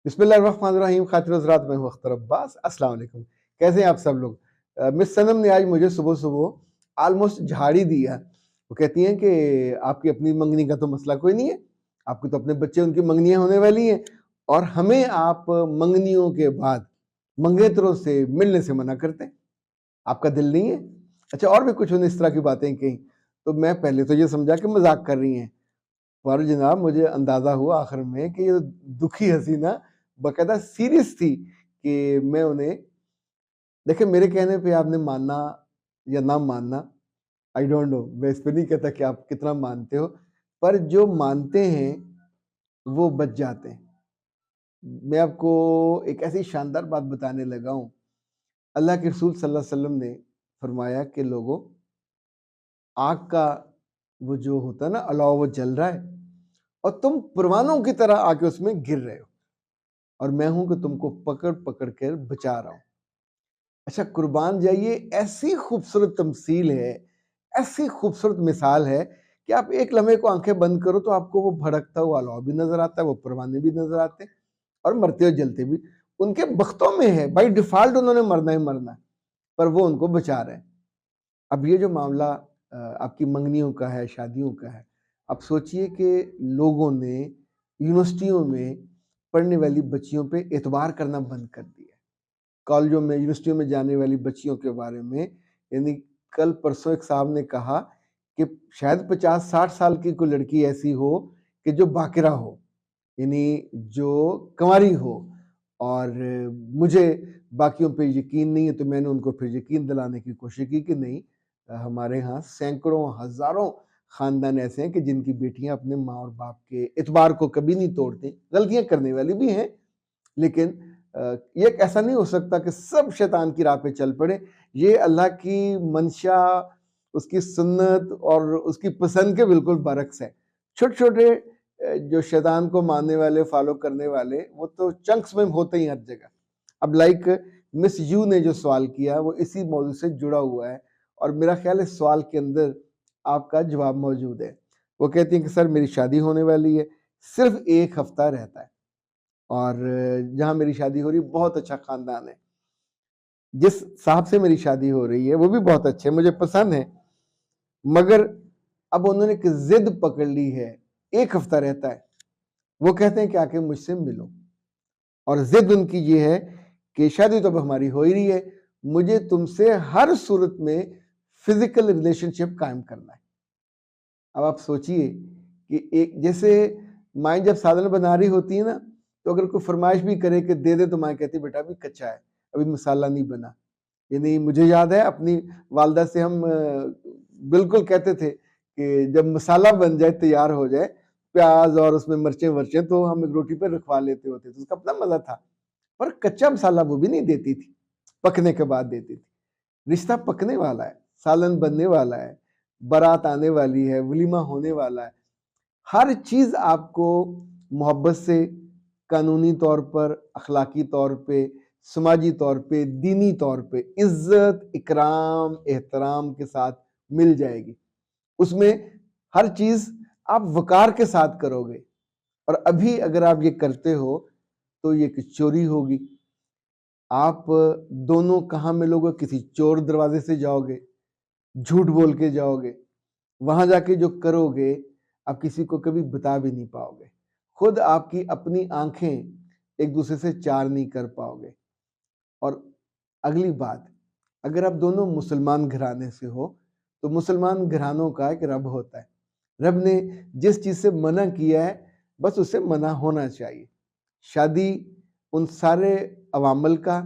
بسم اللہ الرحمن الرحیم. خاطر حضرات، میں ہوں اختر عباس. السلام علیکم. کیسے ہیں آپ سب لوگ؟ مس سنم نے آج مجھے صبح صبح آلموسٹ جھاڑی دیا. وہ کہتی ہیں کہ آپ کی اپنی منگنی کا تو مسئلہ کوئی نہیں ہے، آپ کے تو اپنے بچے ان کی منگنیاں ہونے والی ہیں، اور ہمیں آپ منگنیوں کے بعد منگیتروں سے ملنے سے منع کرتے ہیں. آپ کا دل نہیں ہے؟ اچھا، اور بھی کچھ انہیں اس طرح کی باتیں کہیں. تو میں پہلے تو یہ سمجھا کہ مذاق کر رہی ہیں، اور جناب مجھے اندازہ ہوا آخر میں کہ یہ دکھی حسینہ باقاعدہ سیریس تھی کہ میں انہیں دیکھیں میرے کہنے پہ آپ نے ماننا یا نہ ماننا آئی ڈونٹ نو، میں اس پہ نہیں کہتا کہ آپ کتنا مانتے ہو، پر جو مانتے ہیں وہ بچ جاتے ہیں. میں آپ کو ایک ایسی شاندار بات بتانے لگا ہوں. اللہ کے رسول صلی اللہ علیہ وسلم نے فرمایا کہ لوگوں، آگ کا وہ جو ہوتا ہے نا الاؤ، وہ جل رہا ہے اور تم پروانوں کی طرح آ کے اس میں گر رہے ہو، اور میں ہوں کہ تم کو پکڑ پکڑ کر بچا رہا ہوں. اچھا، قربان جائیے، ایسی خوبصورت تمثیل ہے، ایسی خوبصورت مثال ہے کہ آپ ایک لمحے کو آنکھیں بند کرو تو آپ کو وہ بھڑکتا ہوا الاؤ بھی نظر آتا ہے، وہ پروانے بھی نظر آتے ہیں، اور مرتے ہوئے جلتے بھی. ان کے بختوں میں ہے، بائی ڈیفالٹ انہوں نے مرنا ہی مرنا ہے، پر وہ ان کو بچا رہے ہیں. اب یہ جو معاملہ آپ کی منگنیوں کا ہے، شادیوں کا ہے، اب سوچئے کہ لوگوں نے یونیورسٹیوں میں پڑھنے والی بچیوں پہ اعتبار کرنا بند کر دیا. کالجوں میں، یونیورسٹیوں میں جانے والی بچیوں کے بارے میں، یعنی کل پرسوں ایک صاحب نے کہا کہ شاید 50-60 سال کی کوئی لڑکی ایسی ہو کہ جو باکرہ ہو، یعنی جو کنواری ہو، اور مجھے باقیوں پہ یقین نہیں ہے، تو میں نے ان کو پھر یقین دلانے کی کوشش کی کہ نہیں، ہمارے ہاں سینکڑوں ہزاروں خاندان ایسے ہیں کہ جن کی بیٹیاں اپنے ماں اور باپ کے اعتبار کو کبھی نہیں توڑتی. غلطیاں کرنے والی بھی ہیں، لیکن یہ ایسا نہیں ہو سکتا کہ سب شیطان کی راہ پہ چل پڑے. یہ اللہ کی منشا، اس کی سنت اور اس کی پسند کے بالکل برعکس ہے. چھوٹے چھوٹے جو شیطان کو ماننے والے، فالو کرنے والے، وہ تو چنکس میں ہوتے ہی ہر جگہ. اب لائک مس یو نے جو سوال کیا وہ اسی موضوع سے جڑا ہوا ہے، اور میرا خیال ہے سوال کے اندر آپ کا جواب موجود ہے. وہ کہتی ہیں کہ سر میری شادی ہونے والی ہے، صرف 1 ہفتہ رہتا ہے، اور جہاں میری شادی ہو رہی بہت اچھا خاندان ہے. جس صاحب سے میری شادی ہو رہی ہے وہ بھی بہت اچھے، مجھے پسند ہے، مگر اب انہوں نے ایک ضد پکڑ لی ہے. 1 ہفتہ رہتا ہے، وہ کہتے ہیں کہ آ کے مجھ سے ملو، اور ضد ان کی یہ ہے کہ شادی تو اب ہماری ہو ہی رہی ہے، مجھے تم سے ہر صورت میں فزیکل ریلیشن شپ قائم کرنا ہے. اب آپ سوچئے کہ ایک جیسے مائیں جب سالن بنا رہی ہوتی ہے نا، تو اگر کوئی فرمائش بھی کرے کہ دے دے تو مائیں کہتی بیٹا ابھی کچا ہے، ابھی مسالہ نہیں بنا. یعنی مجھے یاد ہے اپنی والدہ سے ہم بالکل کہتے تھے کہ جب مسالہ بن جائے، تیار ہو جائے، پیاز اور اس میں مرچیں ورچیں، تو ہم ایک روٹی پہ رکھوا لیتے ہوتے تھے. اس کا اپنا مزہ تھا، پر کچا مسالہ وہ بھی نہیں دیتی تھی، پکنے کے بعد دیتی تھی. رشتہ پکنے والا ہے، سالن بننے والا ہے، بارات آنے والی ہے، ولیمہ ہونے والا ہے. ہر چیز آپ کو محبت سے، قانونی طور پر، اخلاقی طور پہ، سماجی طور پہ، دینی طور پہ عزت، اکرام، احترام کے ساتھ مل جائے گی. اس میں ہر چیز آپ وقار کے ساتھ کرو گے، اور ابھی اگر آپ یہ کرتے ہو تو یہ کہ چوری ہوگی. آپ دونوں کہاں ملو گے؟ کسی چور دروازے سے جاؤ گے، جھوٹ بول کے جاؤ گے، وہاں جا کے جو کرو گے آپ کسی کو کبھی بتا بھی نہیں پاؤ گے. خود آپ کی اپنی آنکھیں ایک دوسرے سے چار نہیں کر پاؤ گے. اور اگلی بات، اگر آپ دونوں مسلمان گھرانے سے ہو تو مسلمان گھرانوں کا ایک رب ہوتا ہے. رب نے جس چیز سے منع کیا ہے بس اسے منع ہونا چاہیے. شادی ان سارے عوامل کا،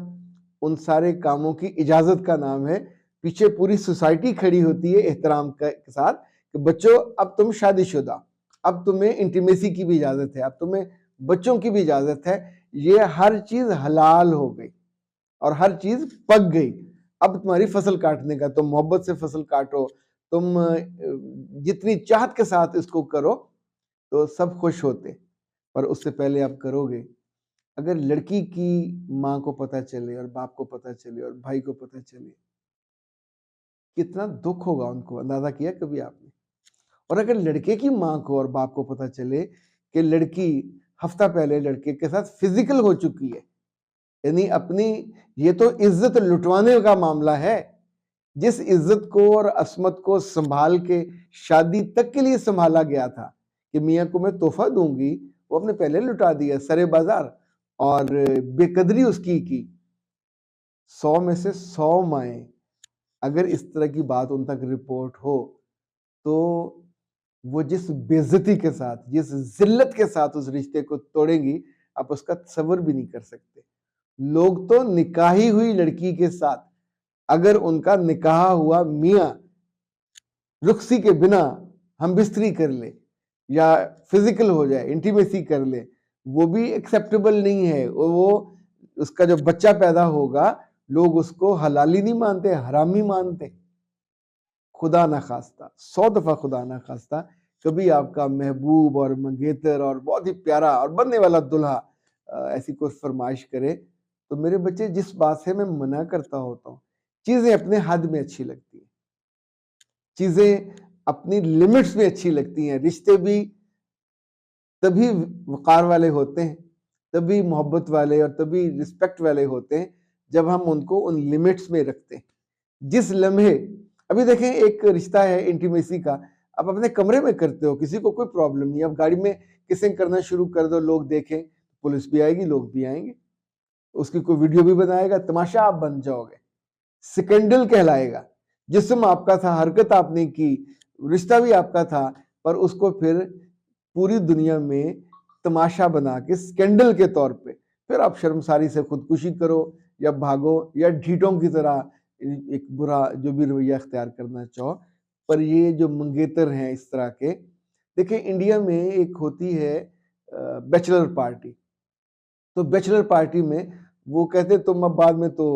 ان سارے کاموں کی اجازت کا نام ہے. پیچھے پوری سوسائٹی کھڑی ہوتی ہے احترام کے ساتھ کہ بچوں اب تم شادی شدہ، اب تمہیں انٹیمیسی کی بھی اجازت ہے، اب تمہیں بچوں کی بھی اجازت ہے. یہ ہر چیز حلال ہو گئی اور ہر چیز پک گئی. اب تمہاری فصل کاٹنے کا، تم محبت سے فصل کاٹو، تم جتنی چاہت کے ساتھ اس کو کرو تو سب خوش ہوتے. پر اس سے پہلے آپ کرو گے، اگر لڑکی کی ماں کو پتہ چلے اور باپ کو پتہ چلے اور بھائی کو پتہ چلے، کتنا دکھ ہوگا ان کو. اندازہ کیا کبھی آپ نے؟ اور اگر لڑکے کی ماں کو اور باپ کو پتہ چلے کہ لڑکی ہفتہ پہلے لڑکے کے ساتھ فزیکل ہو چکی ہے، یعنی اپنی یہ تو عزت لٹوانے کا معاملہ ہے. جس عزت کو اور عصمت کو سنبھال کے شادی تک کے لیے سنبھالا گیا تھا کہ میاں کو میں تحفہ دوں گی، وہ اپنے پہلے لٹا دیا سرے بازار اور بے قدری اس کی 100 میں سے 100 مائیں اگر اس طرح کی بات ان تک رپورٹ ہو تو وہ جس بے عزتی کے ساتھ، جس ذلت کے ساتھ اس رشتے کو توڑیں گی، آپ اس کا تصور بھی نہیں کر سکتے. لوگ تو نکاحی ہوئی لڑکی کے ساتھ اگر ان کا نکاح ہوا میاں رخصی کے بنا ہم بستری کر لے یا فزیکل ہو جائے، انٹیمیسی کر لے، وہ بھی ایکسیپٹیبل نہیں ہے. وہ اس کا جو بچہ پیدا ہوگا لوگ اس کو حلالی نہیں مانتے، حرامی مانتے. خدا نہ خواستہ، 100 دفعہ خدا نہ خواستہ کبھی آپ کا محبوب اور منگیتر اور بہت ہی پیارا اور بننے والا دلہا ایسی کوئی فرمائش کرے تو میرے بچے جس بات سے میں منع کرتا ہوتا ہوں، چیزیں اپنے حد میں اچھی لگتی ہیں، چیزیں اپنی لمٹس میں اچھی لگتی ہیں. رشتے بھی تبھی وقار والے ہوتے ہیں، تبھی محبت والے اور تبھی رسپیکٹ والے ہوتے ہیں جب ہم ان کو ان لمٹس میں رکھتے ہیں. جس لمحے ابھی دیکھیں ایک رشتہ ہے انٹیمیسی کا، آپ اپنے کمرے میں کرتے ہو، کسی کو کوئی پرابلم نہیں. اب گاڑی میں کسنگ کرنا شروع کر دو، لوگ دیکھیں، پولیس بھی آئے گی، لوگ بھی آئیں گے، اس کی کوئی ویڈیو بھی بنائے گا، تماشا آپ بن جاؤ گے. سکنڈل کہلائے گا. جسم آپ کا تھا، حرکت آپ نے کی، رشتہ بھی آپ کا تھا، پر اس کو پھر پوری دنیا میں تماشا بنا کے سکنڈل کے طور پہ پھر آپ شرمساری سے خودکشی کرو یا بھاگو یا ڈھیٹوں کی طرح ایک برا جو بھی رویہ اختیار کرنا چاہو. پر یہ جو منگیتر ہیں اس طرح کے، دیکھیں انڈیا میں ایک ہوتی ہے بیچلر پارٹی. تو بیچلر پارٹی میں وہ کہتے تم اب بعد میں تو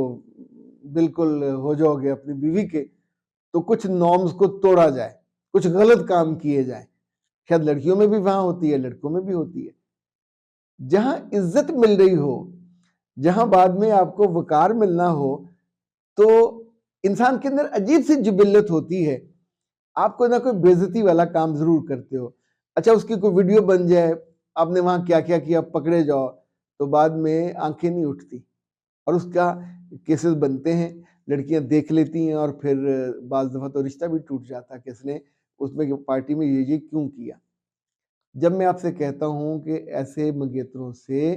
بالکل ہو جاؤ گے اپنی بیوی کے، تو کچھ نارمز کو توڑا جائے، کچھ غلط کام کیے جائیں. شاید لڑکیوں میں بھی وہاں ہوتی ہے، لڑکوں میں بھی ہوتی ہے. جہاں عزت مل رہی ہو، جہاں بعد میں آپ کو وقار ملنا ہو، تو انسان کے اندر عجیب سی جبلت ہوتی ہے، آپ کو نہ کوئی بے عزتی والا کام ضرور کرتے ہو. اچھا اس کی کوئی ویڈیو بن جائے، آپ نے وہاں کیا کیا کیا پکڑے جاؤ، تو بعد میں آنکھیں نہیں اٹھتی اور اس کا کیسز بنتے ہیں. لڑکیاں دیکھ لیتی ہیں اور پھر بعض دفعہ تو رشتہ بھی ٹوٹ جاتا ہے کہ اس نے اس میں پارٹی میں یہ کیوں کیا. جب میں آپ سے کہتا ہوں کہ ایسے منگیتروں سے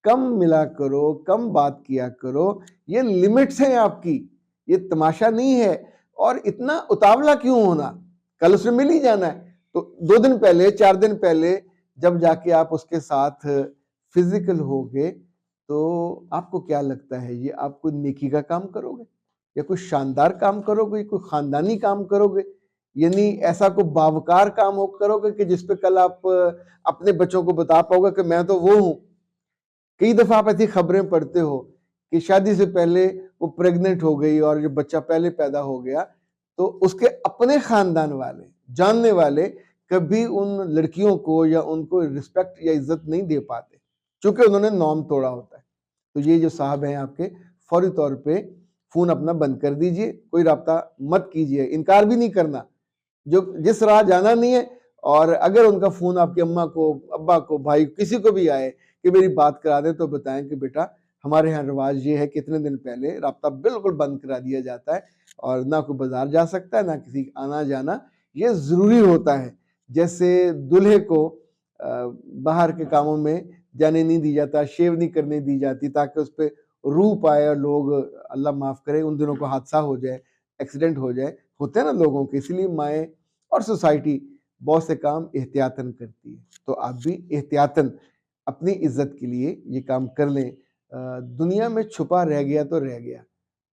کم ملا کرو، کم بات کیا کرو، یہ لمٹس ہیں آپ کی، یہ تماشا نہیں ہے. اور اتنا اتاولا کیوں ہونا، کل اس میں مل ہی جانا ہے. تو 2 دن پہلے 4 دن پہلے جب جا کے آپ اس کے ساتھ فزیکل ہوگے تو آپ کو کیا لگتا ہے یہ آپ کوئی نیکی کا کام کرو گے یا کوئی شاندار کام کرو گے، کوئی خاندانی کام کرو گے؟ یعنی ایسا کوئی باوقار کام کرو گے کہ جس پہ کل آپ اپنے بچوں کو بتا پاؤ گے کہ میں تو وہ ہوں. کئی دفعہ آپ ایسی خبریں پڑھتے ہو کہ شادی سے پہلے وہ پریگننٹ ہو گئی اور جو بچہ پہلے پیدا ہو گیا تو اس کے اپنے خاندان والے، جاننے والے کبھی ان لڑکیوں کو یا ان کو رسپیکٹ یا عزت نہیں دے پاتے چونکہ انہوں نے نام توڑا ہوتا ہے. تو یہ جو صاحب ہیں آپ کے، فوری طور پہ فون اپنا بند کر دیجئے، کوئی رابطہ مت کیجئے، انکار بھی نہیں کرنا. جس راہ جانا نہیں ہے، اور اگر ان کا فون آپ کی اماں کو، ابا کو، بھائی کسی کو بھی آئے کہ میری بات کرا دیں تو بتائیں کہ بیٹا ہمارے ہاں رواج یہ ہے کہ اتنے دن پہلے رابطہ بالکل بند کرا دیا جاتا ہے اور نہ کوئی بازار جا سکتا ہے، نہ کسی آنا جانا. یہ ضروری ہوتا ہے. جیسے دلہے کو باہر کے کاموں میں جانے نہیں دی جاتا، شیو نہیں کرنے دی جاتی تاکہ اس پہ روح پائے اور لوگ اللہ معاف کرے ان دنوں کو حادثہ ہو جائے، ایکسیڈنٹ ہو جائے، ہوتے ہیں نا لوگوں کے. اس لیے مائیں اور سوسائٹی بہت سے کام احتیاطاً کرتی ہے. تو آپ بھی احتیاطاً اپنی عزت کے لیے یہ کام کر لیں. دنیا میں چھپا رہ گیا تو رہ گیا،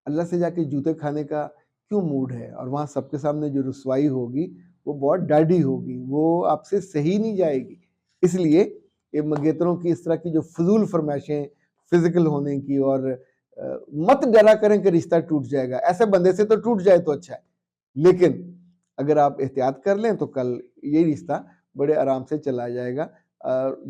اللہ سے جا کے جوتے کھانے کا کیوں موڈ ہے؟ اور وہاں سب کے سامنے جو رسوائی ہوگی وہ بہت ڈاڈی ہوگی، وہ آپ سے صحیح نہیں جائے گی. اس لیے یہ منگیتروں کی اس طرح کی جو فضول فرمائشیں فزیکل ہونے کی، اور مت ڈرا کریں کہ رشتہ ٹوٹ جائے گا. ایسے بندے سے تو ٹوٹ جائے تو اچھا ہے، لیکن اگر آپ احتیاط کر لیں تو کل یہ رشتہ بڑے آرام سے چلا جائے گا.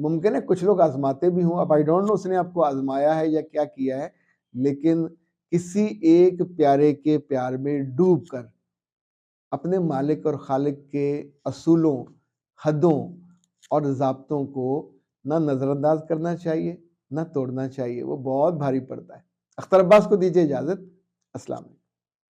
ممکن ہے کچھ لوگ آزماتے بھی ہوں، اب آئی ڈونٹ نو اس نے آپ کو آزمایا ہے یا کیا کیا ہے، لیکن کسی ایک پیارے کے پیار میں ڈوب کر اپنے مالک اور خالق کے اصولوں، حدوں اور ضابطوں کو نہ نظر انداز کرنا چاہیے نہ توڑنا چاہیے، وہ بہت بھاری پڑتا ہے۔ اختر عباس کو دیجیے اجازت، السلام علیکم۔